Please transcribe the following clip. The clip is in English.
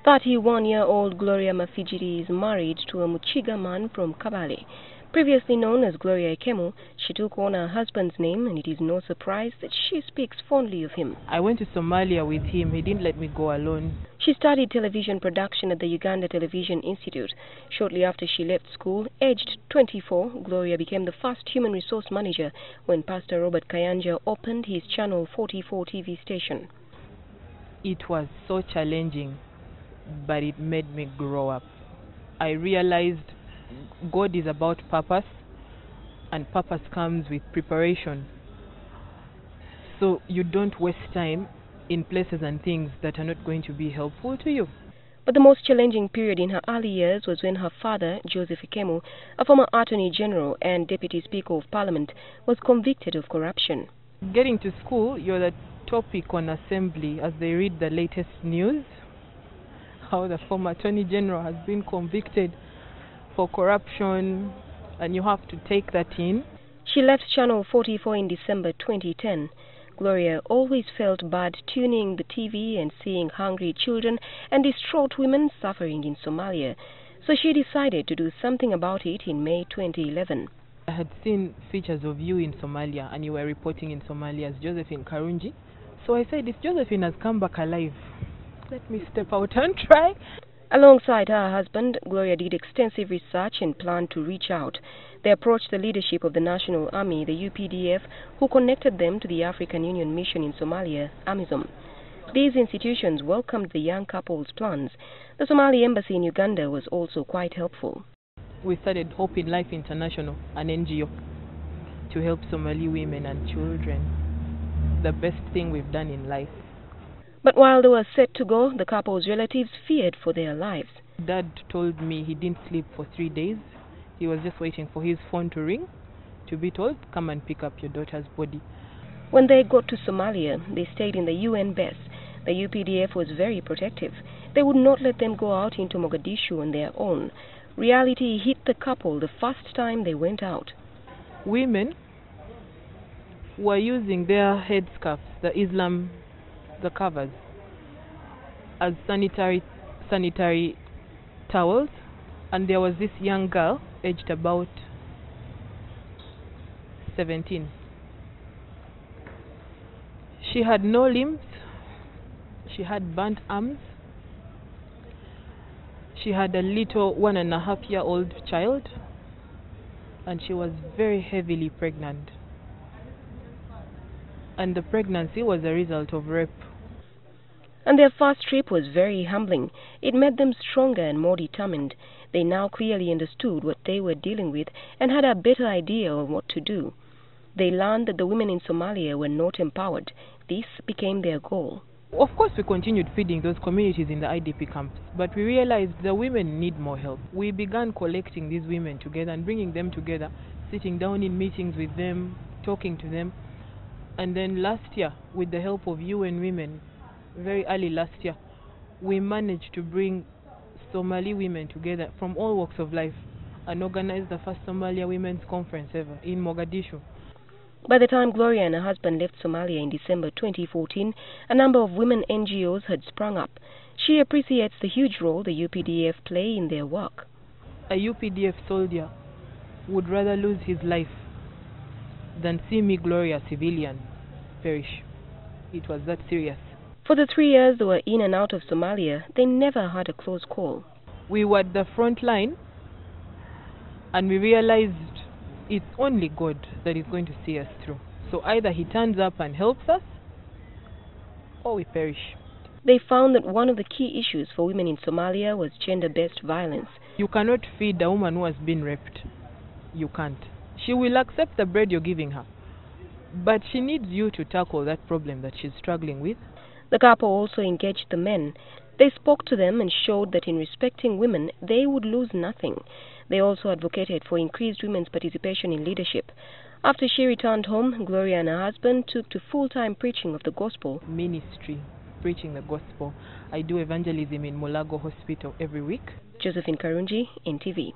31-year-old Gloria Mafigiri is married to a Muchiga man from Kabale. Previously known as Gloria Ekemu, she took on her husband's name, and it is no surprise that she speaks fondly of him. I went to Somalia with him. He didn't let me go alone. She studied television production at the Uganda Television Institute. Shortly after she left school, aged 24, Gloria became the first human resource manager when Pastor Robert Kayanja opened his Channel 44 TV station. It was so challenging, but it made me grow up. I realized God is about purpose, and purpose comes with preparation. So you don't waste time in places and things that are not going to be helpful to you. But the most challenging period in her early years was when her father, Joseph Ekemu, a former Attorney General and Deputy Speaker of Parliament, was convicted of corruption. Getting to school, you're the topic on assembly as they read the latest news, how the former Attorney General has been convicted for corruption, and you have to take that in. She left Channel 44 in December 2010. Gloria always felt bad tuning the TV and seeing hungry children and distraught women suffering in Somalia, so she decided to do something about it in May 2011. I had seen features of you in Somalia, and you were reporting in Somalia as Josephine Karunji. So I said, if Josephine has come back alive, let me step out and try. Alongside her husband, Gloria did extensive research and planned to reach out. They approached the leadership of the National Army, the UPDF, who connected them to the African Union Mission in Somalia, AMISOM. These institutions welcomed the young couple's plans. The Somali embassy in Uganda was also quite helpful. We started Hope in Life International, an NGO, to help Somali women and children. The best thing we've done in life. But while they were set to go, the couple's relatives feared for their lives. Dad told me he didn't sleep for 3 days. He was just waiting for his phone to ring, to be told, come and pick up your daughter's body. When they got to Somalia, they stayed in the UN base. The UPDF was very protective. They would not let them go out into Mogadishu on their own. Reality hit the couple the first time they went out. Women were using their headscarves, the covers, as sanitary towels, and there was this young girl aged about 17. She had no limbs, she had burnt arms, she had a little 1.5-year-old child, and she was very heavily pregnant. And the pregnancy was a result of rape. And their first trip was very humbling. It made them stronger and more determined. They now clearly understood what they were dealing with and had a better idea of what to do. They learned that the women in Somalia were not empowered. This became their goal. Of course, we continued feeding those communities in the IDP camps, but we realized the women need more help. We began collecting these women together and bringing them together, sitting down in meetings with them, talking to them. And then last year, with the help of UN Women, very early last year, we managed to bring Somali women together from all walks of life and organize the first Somalia Women's Conference ever in Mogadishu. By the time Gloria and her husband left Somalia in December 2014, a number of women NGOs had sprung up. She appreciates the huge role the UPDF play in their work. A UPDF soldier would rather lose his life than see me, Gloria, civilian, perish. It was that serious. For the 3 years they were in and out of Somalia, they never had a close call. We were at the front line, and we realized it's only God that is going to see us through. So either he turns up and helps us, or we perish. They found that one of the key issues for women in Somalia was gender-based violence. You cannot feed a woman who has been raped. You can't. She will accept the bread you're giving her, but she needs you to tackle that problem that she's struggling with. The couple also engaged the men. They spoke to them and showed that in respecting women, they would lose nothing. They also advocated for increased women's participation in leadership. After she returned home, Gloria and her husband took to full-time preaching of the gospel. Ministry, preaching the gospel. I do evangelism in Mulago Hospital every week. Josephine Karunji, NTV.